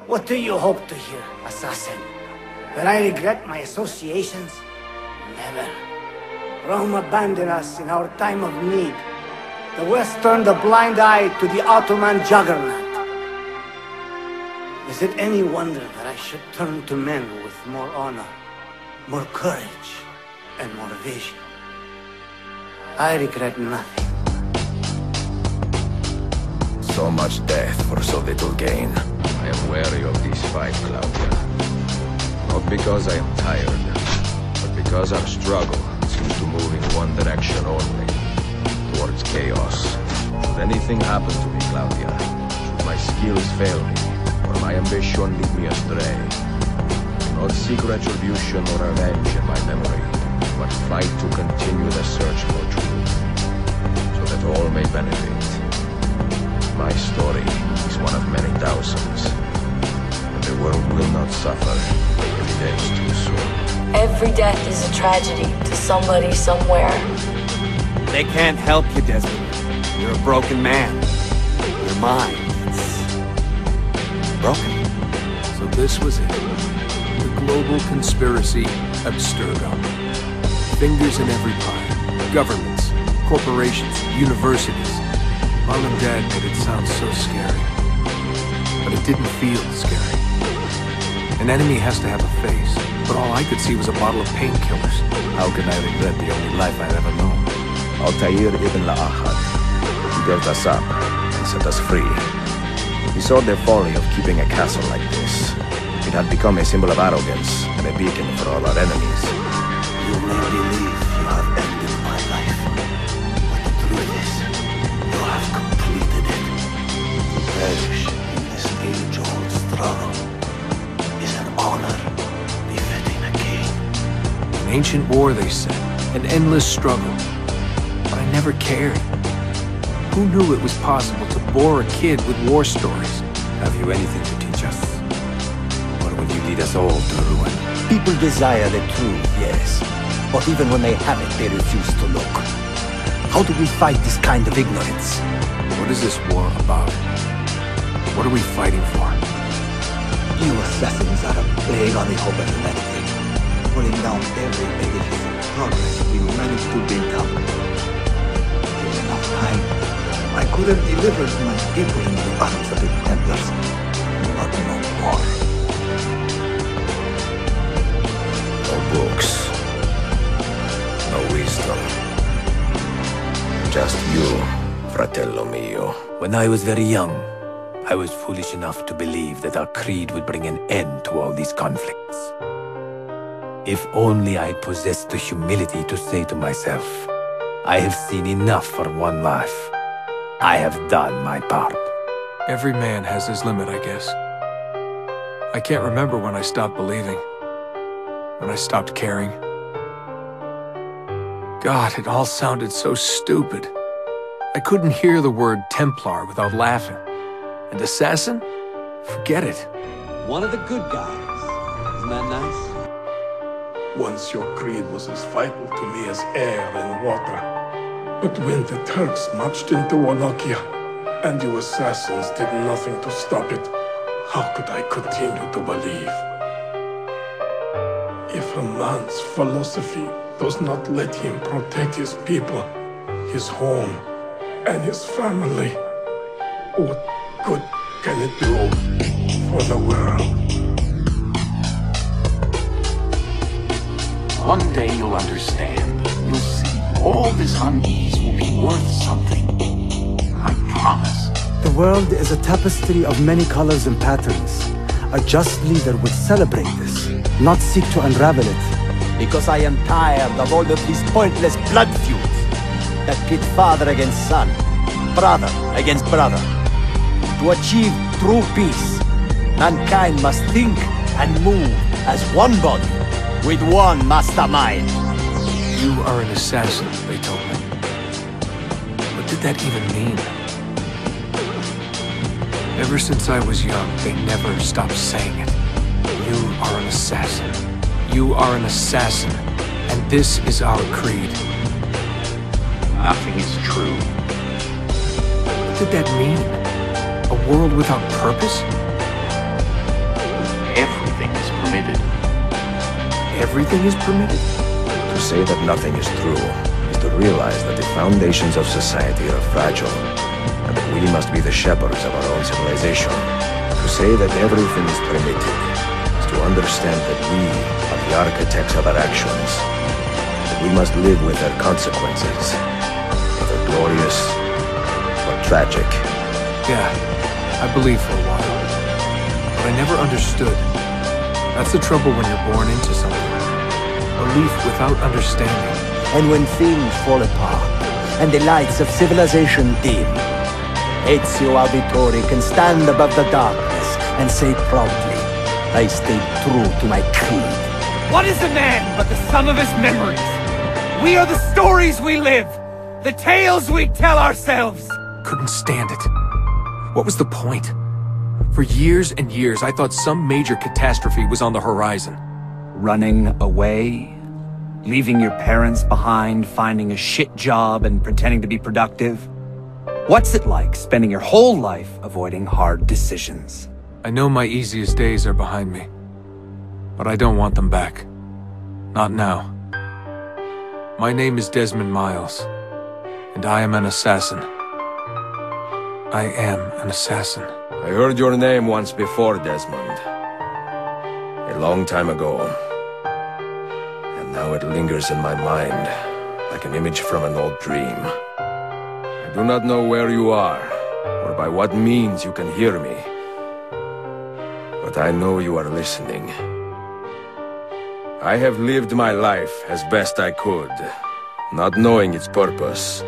What do you hope to hear, assassin? That I regret my associations? Never. Rome abandoned us in our time of need. The West turned a blind eye to the Ottoman juggernaut. Is it any wonder that I should turn to men with more honor, more courage, and more vision? I regret nothing. So much death for so little gain. I am wary of this fight, Claudia. Not because I am tired, but because our struggle seems to move in one direction only, towards chaos. Should anything happen to me, Claudia, should my skills fail me, or my ambition lead me astray, do not seek retribution or revenge in my memory, but fight to continue the search for truth, so that all may benefit. My story is one of many thousands, and the world will not suffer many days too soon. Every death is a tragedy to somebody somewhere. They can't help you, Desmond. You're a broken man. Your mind, it's broken. So this was it. The global conspiracy abstergo. Fingers in every pie. Governments, corporations, universities. Mom and Dad made it sound so scary. But it didn't feel scary. An enemy has to have a face, but all I could see was a bottle of painkillers. How can I regret the only life I've ever known? Altair ibn La'ahad. He built us up and set us free. He saw the folly of keeping a castle like this. It had become a symbol of arrogance and a beacon for all our enemies. You may believe you have ended my life, but the truth is, you have completed it. To perish in this age-old struggle is an honor befitting a king. An ancient war, they said. An endless struggle. But I never cared. Who knew it was possible to bore a kid with war stories? Have you anything to teach us? Or will you lead us all to ruin? People desire the truth, yes. But even when they have it, they refuse to look. How do we fight this kind of ignorance? What is this war about? What are we fighting for? You assassins are a plague on the hope of humanity, pulling down every edifice of progress we managed to build up. With enough time, I could have delivered my people into the arms of the Templars, but no more. No books. No wisdom. Just you, fratello mio. When I was very young, I was foolish enough to believe that our creed would bring an end to all these conflicts. If only I possessed the humility to say to myself, I have seen enough for one life. I have done my part. Every man has his limit, I guess. I can't remember when I stopped believing. When I stopped caring. God, it all sounded so stupid. I couldn't hear the word Templar without laughing. And assassin? Forget it. One of the good guys. Isn't that nice? Once your creed was as vital to me as air and water. But when the Turks marched into Wallachia, and you assassins did nothing to stop it, how could I continue to believe? If a man's philosophy does not let him protect his people, his home, and his family, what good can it do for the world? One day you'll understand. You'll see all this unease will be worth something. I promise. The world is a tapestry of many colors and patterns. A just leader would celebrate this, not seek to unravel it. Because I am tired of all of these pointless blood feuds that pit father against son, brother against brother. To achieve true peace, mankind must think and move as one body, with one mastermind. You are an assassin, they told me. What did that even mean? Ever since I was young, they never stopped saying it. You are an assassin. You are an assassin. And this is our creed. Nothing is true. What did that mean? A world without purpose? permitted. Everything is permitted? To say that nothing is true is to realize that the foundations of society are fragile, and that we must be the shepherds of our own civilization. To say that everything is permitted is to understand that we are the architects of our actions, that we must live with their consequences, whether glorious or tragic. Yeah, I believed for a while, but I never understood. That's the trouble when you're born into something. Belief without understanding. And when things fall apart, and the lights of civilization dim, Ezio Auditore can stand above the darkness and say proudly, I stayed true to my creed. What is a man but the sum of his memories? We are the stories we live, the tales we tell ourselves. Couldn't stand it. What was the point? For years and years, I thought some major catastrophe was on the horizon. Running away? Leaving your parents behind, finding a shit job and pretending to be productive? What's it like spending your whole life avoiding hard decisions? I know my easiest days are behind me, but I don't want them back. Not now. My name is Desmond Miles, and I am an assassin. I am an assassin. I heard your name once before, Desmond. A long time ago. And now it lingers in my mind, like an image from an old dream. I do not know where you are, or by what means you can hear me. But I know you are listening. I have lived my life as best I could, not knowing its purpose,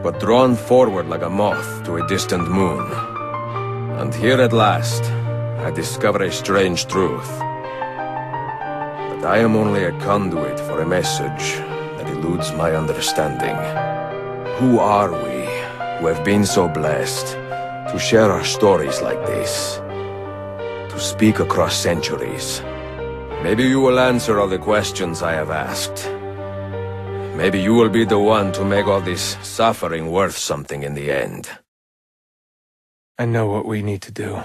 but drawn forward like a moth to a distant moon. And here at last, I discover a strange truth. That I am only a conduit for a message that eludes my understanding. Who are we, who have been so blessed to share our stories like this? To speak across centuries? Maybe you will answer all the questions I have asked. Maybe you will be the one to make all this suffering worth something in the end. I know what we need to do.